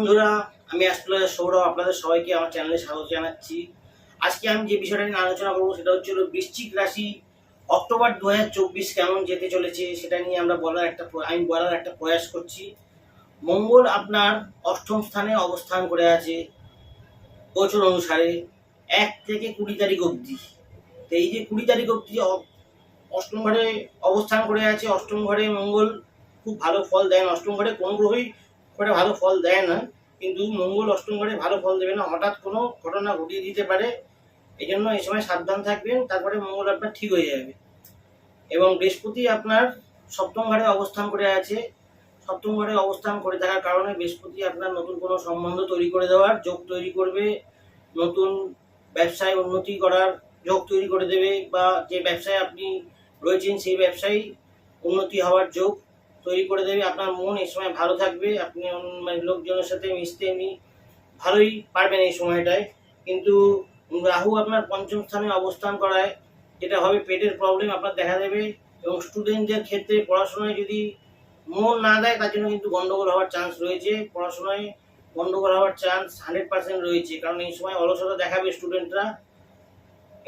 বন্ধুরা, আমি অ্যাস্ট্রোলজার সৌরভ আপনাদের সবাইকে আমার চ্যানেলে স্বাগত জানাচ্ছি। আজকে আমি যে বিষয়টা নিয়ে আলোচনা করবো সেটা হচ্ছে বৃশ্চিক রাশি অক্টোবর 2024 কেমন যেতে চলেছে সেটা নিয়ে আমি বলার একটা প্রয়াস করছি। মঙ্গল আপনার অষ্টম স্থানে অবস্থান করে আছে গোচর অনুসারে 1 থেকে 20 তারিখ অবধি। তো এই যে 20 তারিখ অবধি অষ্টম ঘরে অবস্থান করে আছে। অষ্টম ঘরে মঙ্গল খুব ভালো ফল দেয় না। অষ্টম ঘরে কোনো গ্রহই করে ভালো ফল দেয় না, কিন্তু মঙ্গল অষ্টম ঘরে ভালো ফল দেবে না, হঠাৎ কোনো ঘটনা ঘটিয়ে দিতে পারে। এই জন্য এই সময় সাবধান থাকবেন, তারপরে মঙ্গল আপনার ঠিক হয়ে যাবে। এবং বৃহস্পতি আপনার সপ্তম ঘরে অবস্থান করে আছে। সপ্তম ঘরে অবস্থান করে থাকার কারণে বৃহস্পতি আপনার নতুন কোনো সম্বন্ধ তৈরি করে দেওয়ার যোগ তৈরি করবে, নতুন ব্যবসায় উন্নতি করার যোগ তৈরি করে দেবে, বা যে ব্যবসায় আপনি রয়েছেন সেই ব্যবসায় উন্নতি হওয়ার যোগ তৈরি করে দেবে। আপনার মন এই সময় ভালো থাকবে, আপনি লোকজনের সাথে মিশতে ভালোই পারবেন এই সময়টায়। কিন্তু রাহু আপনার পঞ্চম স্থানে অবস্থান করায় যেটা হবে, পেটের প্রবলেম আপনার দেখা দেবে। এবং স্টুডেন্টদের ক্ষেত্রে পড়াশোনায় যদি মন না দেয় তার জন্য কিন্তু গন্ডগোল হওয়ার চান্স রয়েছে। পড়াশোনায় গন্ডগোল হওয়ার চান্স 100% রয়েছে, কারণ এই সময় অলসতা দেখাবে স্টুডেন্টরা।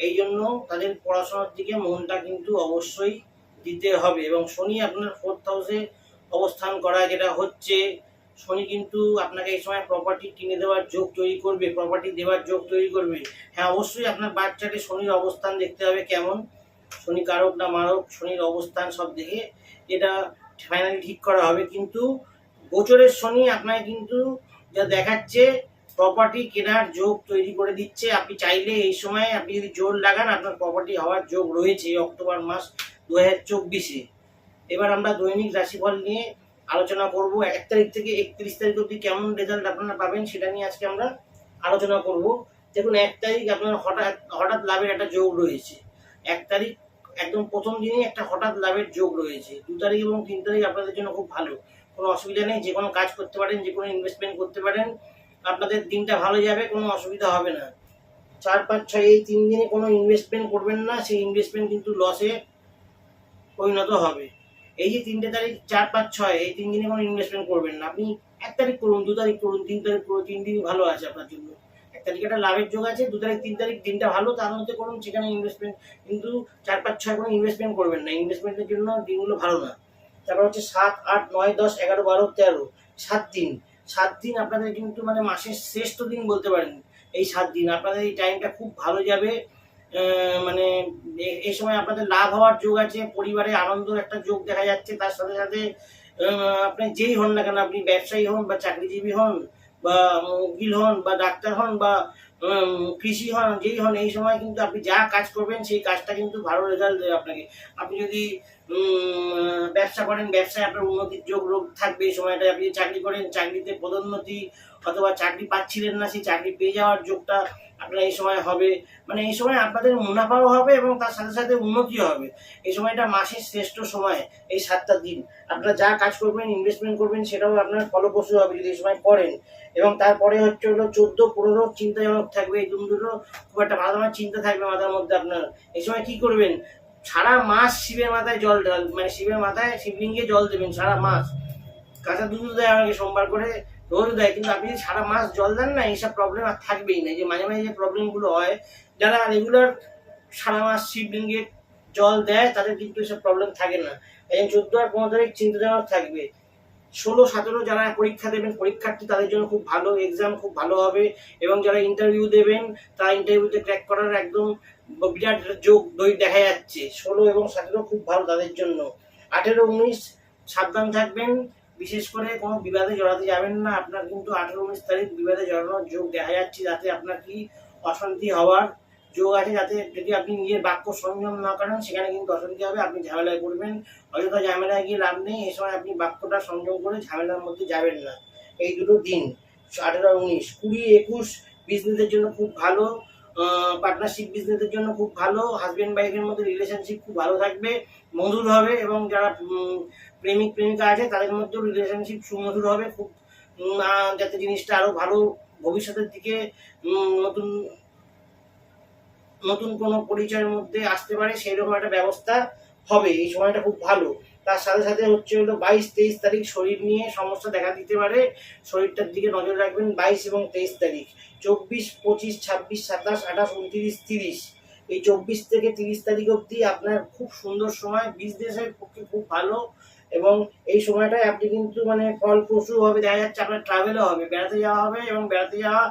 এই জন্য তাদের পড়াশোনার দিকে মনটা কিন্তু অবশ্যই দিতে হবে। এবং শনি আপনার 4th হাউসে অবস্থান করা যেটা হচ্ছে, শনি কিন্তু আপনাকে এই সময় প্রপার্টি কিনে দেওয়ার যোগ তৈরি করবে, প্রপার্টি দেওয়ার যোগ তৈরি করবে। হ্যাঁ, অবশ্যই আপনার বাচ্চাকে শনির অবস্থান দেখতে হবে কেমন, শনি কারক না মারক, শনির অবস্থান সব দেখে এটা ফাইনালি ঠিক করা হবে। কিন্তু গোচরের শনি আপনাকে কিন্তু যা দেখাচ্ছে, প্রপার্টি কেনার যোগ তৈরি করে দিচ্ছে। আপনি চাইলে এই সময় আপনি যদি জোর লাগান, আপনার প্রপার্টি হওয়ার যোগ রয়েছে অক্টোবর মাস 2024-এ। এবার আমরা দৈনিক রাশিফল নিয়ে আলোচনা করব। 1 তারিখ থেকে 31 তারিখ অবধি কেমন রেজাল্ট আপনারা পাবেন সেটা নিয়ে আজকে আমরা আলোচনা করব। দেখুন, 1 তারিখ আপনার হঠাৎ লাভের একটা যোগ রয়েছে। 1 তারিখ একদম প্রথম দিনই একটা হঠাৎ লাভের যোগ রয়েছে। 2 তারিখ এবং 3 তারিখ আপনাদের জন্য খুব ভালো, কোনো অসুবিধা নেই। যে কোনো কাজ করতে পারেন, যে কোনো ইনভেস্টমেন্ট করতে পারেন, আপনাদের দিনটা ভালো যাবে, কোনো অসুবিধা হবে না। 4, 5, 6 এই 3 দিনে কোনো ইনভেস্টমেন্ট করবেন না, সেই ইনভেস্টমেন্ট কিন্তু লসে পরিণত হবে। এই যে 3টে তারিখ 4, 5, 6 এই 3 দিনে কোনো ইনভেস্টমেন্ট করবেন না। আপনি 1 তারিখ করুন, 2 তারিখ করুন, 3 তারিখ করুন, 3 দিনই ভালো আছে আপনার জন্য। 1 তারিখে একটা লাভের যোগ আছে, 2 তারিখ 3 তারিখ দিনটা ভালো, তার মধ্যে করুন, সেখানে ইনভেস্টমেন্ট। কিন্তু 4, 5, 6 কোনো ইনভেস্টমেন্ট করবেন না, ইনভেস্টমেন্টের জন্য দিনগুলো ভালো না। তারপর হচ্ছে 7, 8, 9, 10, 11, 12, 13 7 দিন। 7 দিন আপনাদের কিন্তু মানে মাসের শ্রেষ্ঠ দিন বলতে পারেন। এই 7 দিন আপনাদের এই টাইমটা খুব ভালো যাবে। মানে এই সময় আপনাদের লাভ হওয়ার যোগ আছে, পরিবারে আনন্দের একটা যোগ দেখা যাচ্ছে। তার সাথে সাথে আপনি যেই হন না কেন, আপনি ব্যবসায়ী হন বা চাকরিজীবী হন বা উকিল হন বা ডাক্তার হন বা কৃষি হন, যেই হন, এই সময় কিন্তু আপনি যা কাজ করবেন সেই কাজটা কিন্তু ভালো রেজাল্ট দেবে আপনাকে। আপনি যদি ব্যবসা করেন, ব্যবসায় আপনার উন্নতির যোগ থাকবে এই সময়টায়। আপনি চাকরি করেন, চাকরিতে পদোন্নতি, অথবা চাকরি পাচ্ছিলেন না, সেই চাকরি পেয়ে যাওয়ার যোগটা আপনার এই সময় হবে। মানে এই সময় আপনাদের মুনাফাও হবে এবং তার সাথে সাথে উন্নতিও হবে। এই সময়টা মাসের শ্রেষ্ঠ সময়। এই 7টা দিন আপনারা যা কাজ করবেন, ইনভেস্টমেন্ট করবেন, সেটাও আপনার ফলপ্রসূ হবে যদি এই সময় করেন। এবং তারপরে হচ্ছে 14, 15 চিন্তাজনক থাকবে। এই দুটো খুব একটা ভালো চিন্তা থাকবে মাথার মধ্যে আপনার। এই সময় কি করবেন, সারা মাস শিবের মাথায় জল মানে শিবের মাথায় শিবলিঙ্গে জল দেবেন সারা মাস। কাঁচা দুধ দেয় আমাকে সোমবার করে, রোজ দেয়, কিন্তু আপনি সারা মাস জল দেন না, এইসব প্রবলেম আর থাকবেই না। যে মাঝে মাঝে যে প্রবলেমগুলো হয়, যারা রেগুলার সারা মাস শিবলিঙ্গে জল দেয় তাদের কিন্তু এসব প্রবলেম থাকে না। এই 14 আর 15 তারিখ চিন্তাজনক থাকবে। 16, 17 যারা পরীক্ষা দেবেন, পরীক্ষার্থী, তাদের জন্য খুব ভালো, এক্সাম খুব ভালো হবে। এবং যারা ইন্টারভিউ দেবেন, তারা ইন্টারভিউতে ক্র্যাক করার একদম বিরাট যোগ দেখা যাচ্ছে। 16 এবং 17 খুব ভালো তাদের জন্য। 18, 19 সাবধান থাকবেন, বিশেষ করে কোনো বিবাদে জড়াতে যাবেন না। আপনার কিন্তু 18, 19 তারিখ বিবাদে জড়ানোর যোগ দেখা যাচ্ছে, যাতে আপনার কি অশান্তি হওয়ার যোগ আছে। যাতে যদি আপনি নিজের বাক্য সংযম না করেন, সেখানে কিন্তু অশান্তি হবে, আপনি ঝামেলায় পড়বেন। অযথা ঝামেলায় গিয়ে লাভ নেই। এই সময় আপনি বাক্যটা সংযম করে ঝামেলার মধ্যে যাবেন না এই দুটো দিন, 18 আর 19। 20, 21 বিজনেসের জন্য খুব ভালো, পার্টনারশিপ বিজনেসের জন্য খুব ভালো। হাজবেন্ড ওয়াইফের মধ্যে রিলেশনশিপ খুব ভালো থাকবে, মধুর হবে। এবং যারা প্রেমিক প্রেমিকা আছে তাদের মধ্যেও রিলেশনশিপ সুমধুর হবে খুব, যাতে জিনিসটা আরো ভালো ভবিষ্যতের দিকে নতুন নতুন কোনো পরিচয়ের মধ্যে আসতে পারে, সেই রকম একটা ব্যবস্থা হবে, এই সময়টা খুব ভালো। তার সাথে সাথে হচ্ছে হলো 22-23 তারিখ শরীর নিয়ে সমস্যা দেখা দিতে পারে, শরীরটার দিকে নজর রাখবেন। 22 এবং 23 তারিখ, 24, 25, 26, 27, 28, 29, 30, এই 24 থেকে 30 তারিখ অবধি আপনার খুব সুন্দর সময়, বিজনেসের পক্ষে খুব ভালো। এবং এই সময়টায় আপনি কিন্তু মানে ফলপ্রসূ হবে, দেখা যাচ্ছে আপনার ট্রাভেলও হবে, বেড়াতে যাওয়া হবে, এবং বেড়াতে যাওয়া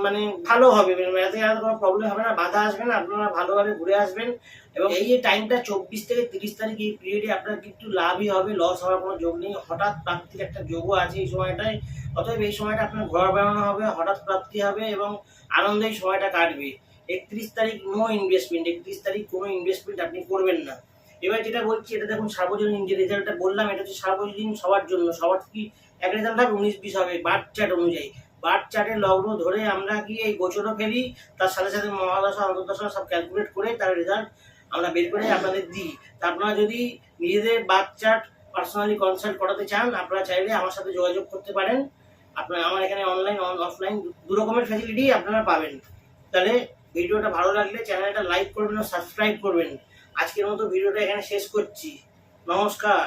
মানে ভালো হবে, বেড়াতে যাওয়ার কোনো প্রবলেম হবে না, বাধা আসবে না, আপনারা ভালোভাবে ঘুরে আসবেন। এবং এই যে টাইমটা 24 থেকে 30 তারিখ, এই পিরিয়ডে আপনার কিন্তু লাভই হবে, লস হওয়ার কোনো যোগ নেই। হঠাৎ প্রাপ্তির একটা যোগও আছে এই সময়টায়। অতএব এই সময়টা আপনার ঘোরা বেড়ানো হবে, হঠাৎ প্রাপ্তি হবে এবং আনন্দে এই সময়টা কাটবে। 31 তারিখ নো ইনভেস্টমেন্ট, 31 তারিখ কোনো ইনভেস্টমেন্ট আপনি করবেন না। এবার যেটা বলছি, এটা দেখুন সার্বজনীন যে রেজাল্টটা বললাম, এটা হচ্ছে সার্বজনীন সবার জন্য। সবার কি এক রেজাল্ট হবে? 19-20 হবে বার্থ চার্ট অনুযায়ী। বার্থ চার্টের লগ্ন ধরে আমরা কি এই গোচরও ফেলি, তার সাথে সাথে মহাদশা অন্তর্দশা সব ক্যালকুলেট করে তার রেজাল্ট আমরা বের করে আপনাদের দিই। তা আপনারা যদি নিজেদের বার্থ চার্ট পার্সোনালি কনসাল্ট করাতে চান, আপনারা চাইলে আমার সাথে যোগাযোগ করতে পারেন। আপনারা আমার এখানে অনলাইন অফলাইন দু রকমের ফ্যাসিলিটি আপনারা পাবেন। তাহলে ভিডিওটা ভালো লাগলে চ্যানেলটা লাইক করবেন ও সাবস্ক্রাইব করবেন। আজকের মতো ভিডিওটা এখানে শেষ করছি। নমস্কার।